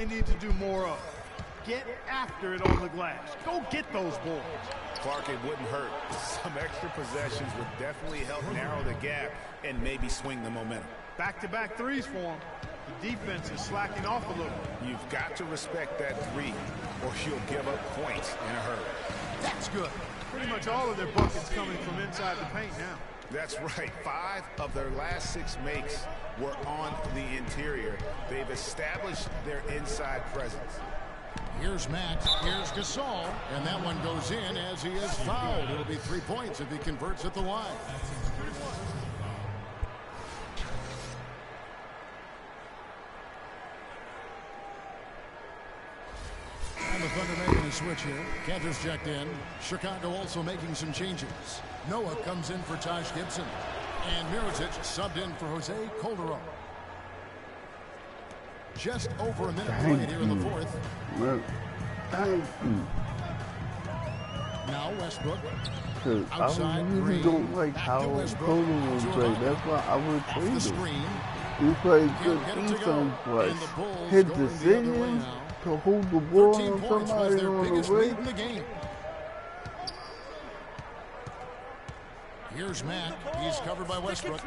They need to do more of. Get after it on the glass. Go get those balls. Clark, it wouldn't hurt. Some extra possessions would definitely help narrow the gap and maybe swing the momentum. Back-to-back threes for them. The defense is slacking off a little. You've got to respect that three, or you'll give up points in a hurry. That's good. Pretty much all of their buckets coming from inside the paint now. That's right. 5 of their last 6 makes were on the interior. They've established their inside presence. Here's Matt. Here's Gasol. And that one goes in as he is fouled. It'll be 3 points if he converts at the line. And the Thunder making a switch here. Cantor's checked in. Chicago also making some changes. Noah comes in for Taj Gibson. And Mirotic subbed in for Jose Calderon. Just over a minute played here in the fourth. Now Westbrook. Outside I really don't like how Calderon play. That's why I would trade him. He plays good defense, but his decision to hold the ball on somebody on the way. Here's Matt. He's covered by Westbrook.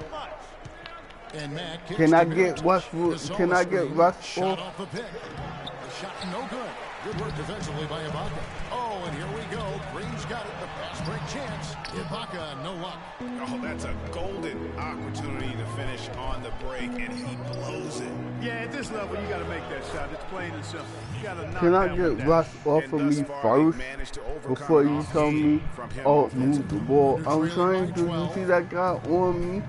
And Matt can I get Westbrook? Can I get Westbrook? Off the pick. The shot no good. Good work defensively by Ibaka. Oh, and here we go. Green's got it. The fast break chance. Ibaka, no luck. Oh, that's a golden opportunity to finish on the break, and he blows it. Yeah, at this level, you got to make that shot. It's plain and simple. You got to knock Can I get Russ off of me first before you tell me, oh, move the ball? I'm trying to. You see that guy on me?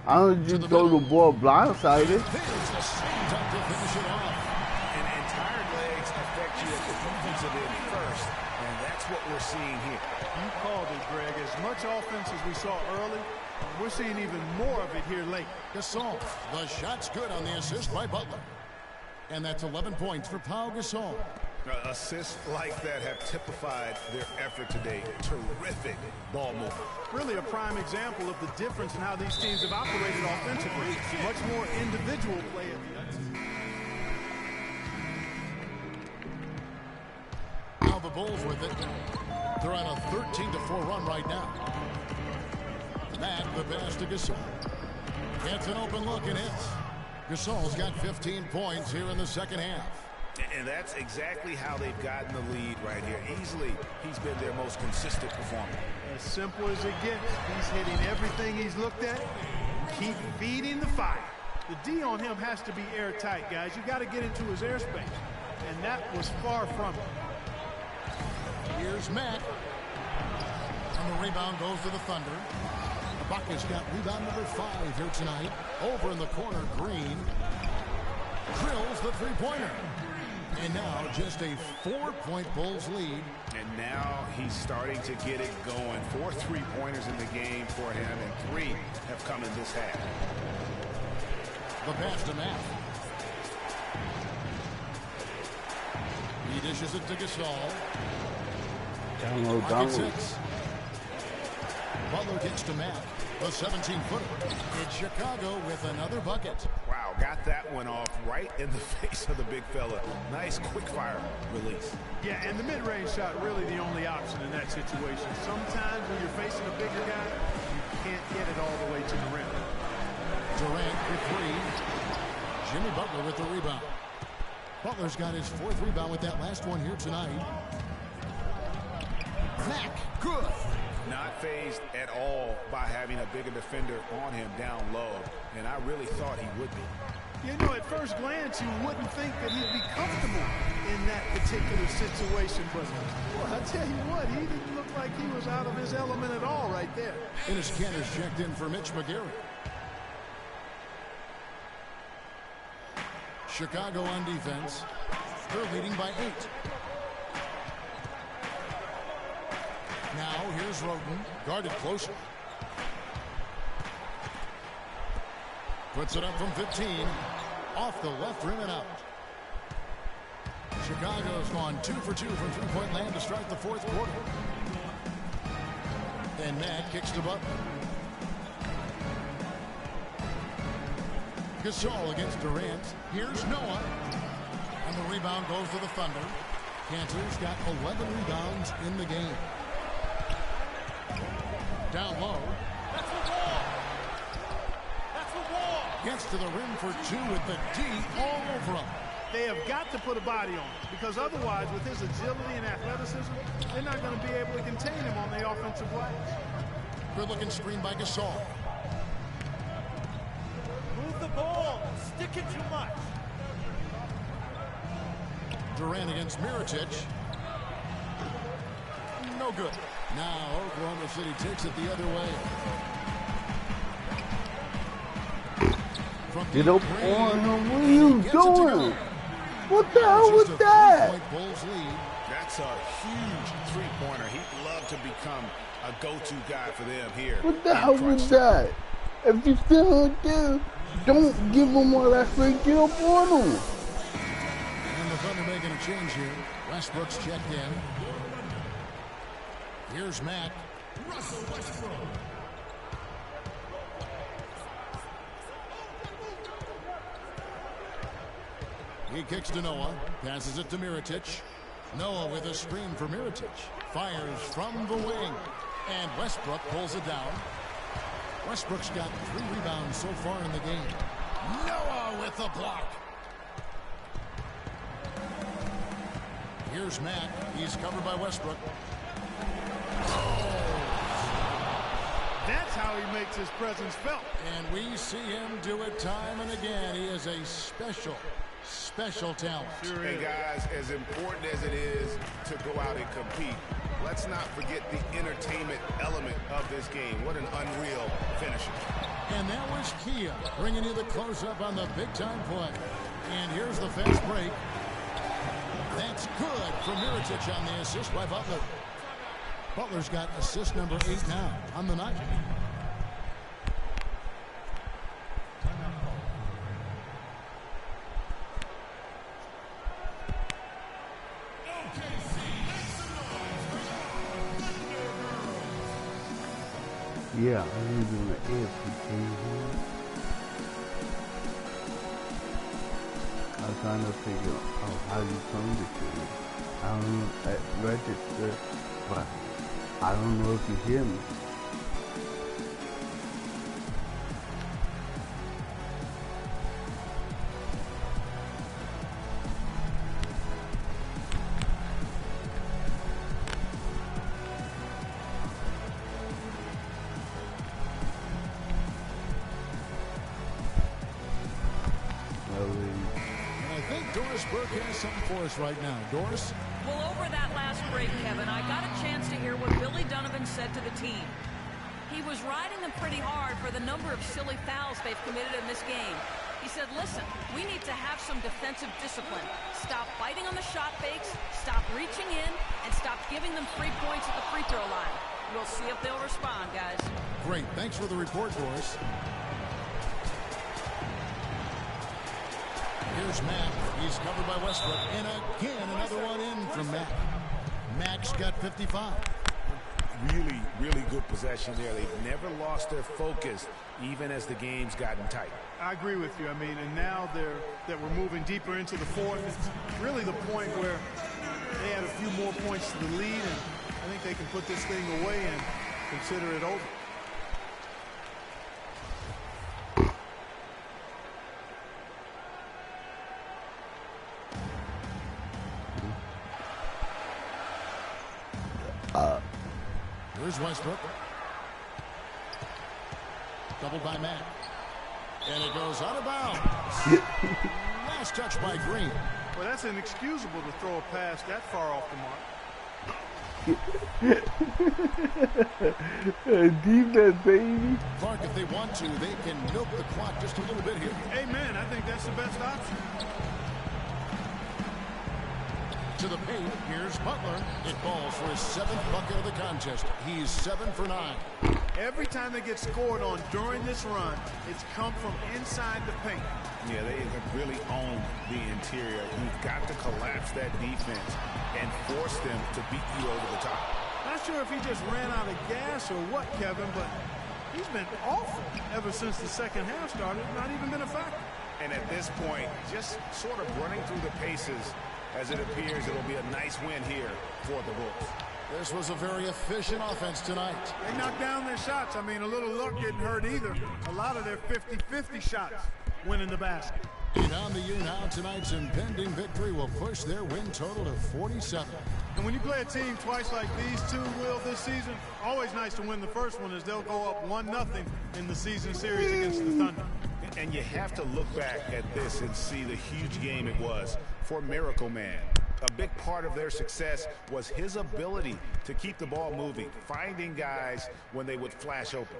I don't just throw the ball blindsided. And entire legs affect you at the defensive end first, and that's what we're seeing here. You called it, Greg. As much offense as we saw early, we're seeing even more of it here late. Gasol, the shot's good on the assist by Butler. And that's 11 points for Pau Gasol. Assists like that have typified their effort today. Terrific ball movement. Really a prime example of the difference in how these teams have operated offensively. Much more individual play at the end. Now the Bulls with it. They're on a 13-4 run right now. Matt, the pass to Gasol. Gets an open look and hits. Gasol's got 15 points here in the second half. And that's exactly how they've gotten the lead right here. Easily, he's been their most consistent performer. As simple as it gets. He's hitting everything he's looked at. Keep feeding the fire. The D on him has to be airtight, guys. You got to get into his airspace. And that was far from it. Here's Matt. And the rebound goes to the Thunder. Ibaka's got rebound number 5 here tonight. Over in the corner, Green drills the three-pointer. And now just a 4-point Bulls lead. And now he's starting to get it going. 4 3-pointers in the game for him, and 3 have come in this half. The pass to Matt. He dishes it to Gasol. Download. Butler gets to Matt. The 17-footer. It's Chicago with another bucket. Wow, got that one off right in the face of the big fella. Nice quick-fire release. Yeah, and the mid-range shot really the only option in that situation. Sometimes when you're facing a bigger guy, you can't get it all the way to the rim. Durant with 3. Jimmy Butler with the rebound. Butler's got his 4th rebound with that last one here tonight. Mack, good. Not fazed at all by having a bigger defender on him down low, and I really thought he would be. You know, at first glance, you wouldn't think that he'd be comfortable in that particular situation, but well, I tell you what, he didn't look like he was out of his element at all right there. And his Cantor's checked in for Mitch McGarry. Chicago on defense. They're leading by 8. Now here's Roten, guarded closer. Puts it up from 15. Off the left rim and out. Chicago's gone 2 for 2 from three-point land to start the 4th quarter. And Matt kicks to Butler. Gasol against Durant. Here's Noah. rebound goes to the Thunder. Cantor's got 11 rebounds in the game. Down low. That's a wall. That's a wall. Gets to the rim for two with the D all over him. They have got to put a body on him, because otherwise, with his agility and athleticism, they're not going to be able to contain him on the offensive glass. Good-looking screen by Gasol. Move the ball. Stick it too much. Durant against Mirotic. No good. Now Oklahoma City takes it the other way. Get up on him. What are you doing? What the hell was that? That's a huge three-pointer. He'd love to become a go-to guy for them here. What the hell was that? If you still out there, don't give him all that straight. Get up on him. And the Thunder making a change here. Westbrook's checked in. Here's Matt. Russell Westbrook. He kicks to Noah. Passes it to Mirotic. Noah with a screen for Mirotic. Fires from the wing. And Westbrook pulls it down. Westbrook's got 3 rebounds so far in the game. Noah with the block. Here's Matt. He's covered by Westbrook. That's how he makes his presence felt. And we see him do it time and again. He is a special talent. Sure Hey, is. guys, as important as it is to go out and compete, let's not forget the entertainment element of this game. What an unreal finisher. And that was Kia bringing you the close-up on the big-time play. And here's the fast break. That's good for Mirotic on the assist by Butler. Butler's got assist number 8 now on the night. Yeah, I need an AFC. I was trying to figure out how you turn this thing. I don't know at register, but I don't know if you hear me. For us right now. Doris? Well, over that last break, Kevin, I got a chance to hear what Billy Donovan said to the team. He was riding them pretty hard for the number of silly fouls they've committed in this game. He said, listen, we need to have some defensive discipline. Stop biting on the shot fakes, stop reaching in, and stop giving them 3 points at the free throw line. We'll see if they'll respond, guys. Great. Thanks for the report, Doris. Here's Matt. He's covered by Westbrook. And again, another one in from Matt. Max got 55. Really, really good possession there. They've never lost their focus, even as the game's gotten tight. I agree with you. I mean, and now that we're moving deeper into the fourth, it's really the point where they add a few more points to the lead, and I think they can put this thing away and consider it over. Here's Westbrook. Doubled by Matt. And it goes out of bounds. Last touch by Green. Well, that's inexcusable to throw a pass that far off the mark. Defense, baby. Clark, if they want to, they can milk the clock just a little bit here. Amen. I think that's the best option. To the paint, here's Butler. It falls for his 7th bucket of the contest. He's 7 for 9. Every time they get scored on during this run, it's come from inside the paint. Yeah, they have really owned the interior. You've got to collapse that defense and force them to beat you over the top. Not sure if he just ran out of gas or what, Kevin, but he's been awful ever since the second half started. Not even been a factor. And at this point, just sort of running through the paces as it appears it'll be a nice win here for the Bulls. This was a very efficient offense tonight. They knocked down their shots. I mean, a little luck didn't hurt either. A lot of their 50-50 shots went in the basket. And on the year now, tonight's impending victory will push their win total to 47. And when you play a team twice like these two will this season, always nice to win the first one as they'll go up 1-0 in the season series against the Thunder. And you have to look back at this and see the huge game it was for Miracle Man. A big part of their success was his ability to keep the ball moving, finding guys when they would flash open.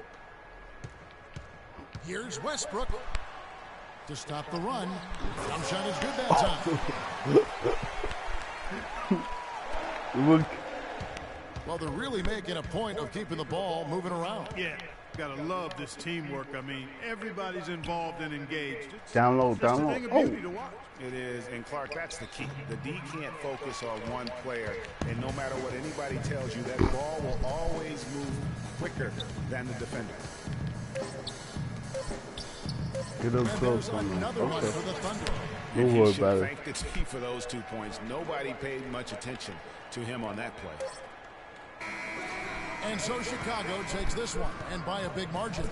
Here's Westbrook to stop the run. Jump shot is good that time. Well, they're really making a point of keeping the ball moving around. Yeah, gotta love this teamwork. I mean, everybody's involved and engaged. Down low. It's a thing of beauty to watch. It is, and Clark, that's the key. The D can't focus on one player, and no matter what anybody tells you, that ball will always move quicker than the defender. Get up close on them. Another one for the Thunder. Don't worry about it. Thank the D for those 2 points. Nobody paid much attention to him on that play. And so Chicago takes this one, and by a big margin.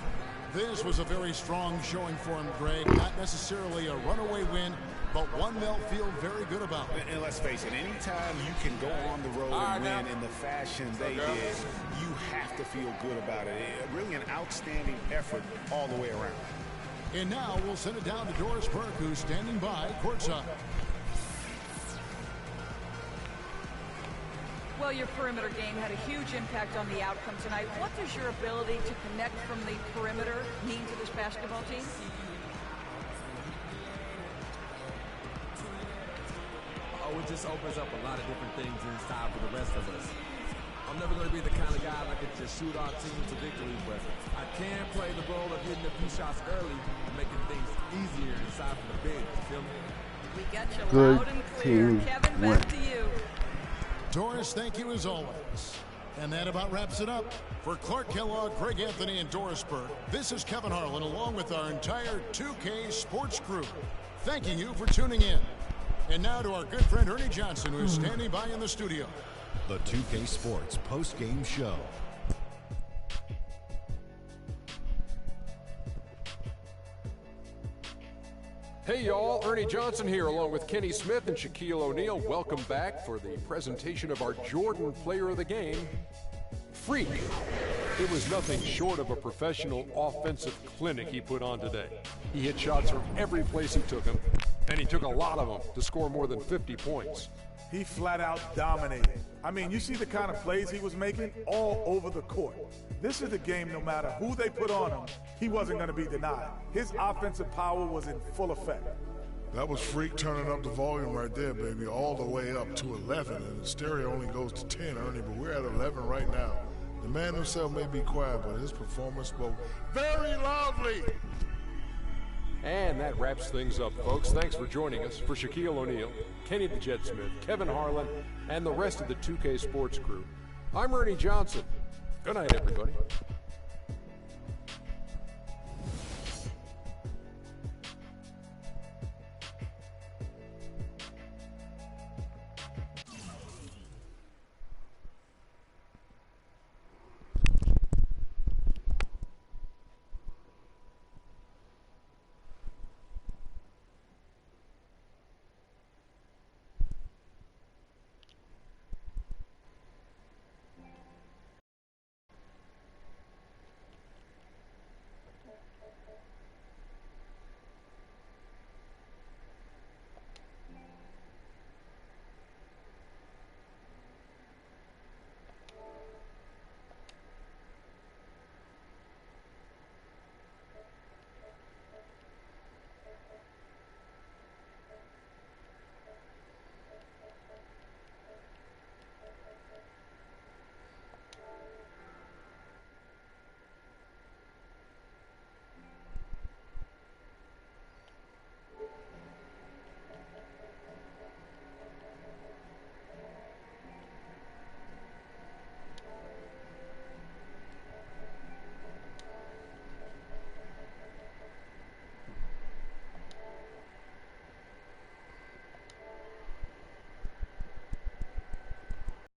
This was a very strong showing for him, Greg. Not necessarily a runaway win, but one they'll feel very good about. And let's face it, anytime you can go on the road and win in the fashion they did, you have to feel good about it. Really an outstanding effort all the way around. And now we'll send it down to Doris Burke, who's standing by courtside. Well, your perimeter game had a huge impact on the outcome tonight. What does your ability to connect from the perimeter mean to this basketball team? Oh, it just opens up a lot of different things inside for the rest of us. I'm never going to be the kind of guy that can just shoot our team to victory, but I can play the role of hitting a few shots early and making things easier inside for the bench. You feel me? We got you Good loud and clear. team Kevin, win. back to you. Doris, thank you as always. And that about wraps it up. For Clark Kellogg, Greg Anthony, and Doris Burke, this is Kevin Harlan along with our entire 2K Sports crew, thanking you for tuning in. And now to our good friend Ernie Johnson, who is standing by in the studio. The 2K Sports post-game show. Hey y'all, Ernie Johnson here along with Kenny Smith and Shaquille O'Neal. Welcome back for the presentation of our Jordan Player of the Game, Freak. It was nothing short of a professional offensive clinic he put on today. He hit shots from every place he took them, and he took a lot of them to score more than 50 points. He flat out dominated. I mean, you see the kind of plays he was making all over the court. This is the game, no matter who they put on him, he wasn't going to be denied. His offensive power was in full effect. That was Freak turning up the volume right there, baby, all the way up to 11. And the stereo only goes to 10, Ernie, but we're at 11 right now. The man himself may be quiet, but his performance spoke very loudly. And that wraps things up, folks. Thanks for joining us. For Shaquille O'Neal, Kenny the Jet Smith, Kevin Harlan, and the rest of the 2K Sports crew, I'm Ernie Johnson. Good night, everybody.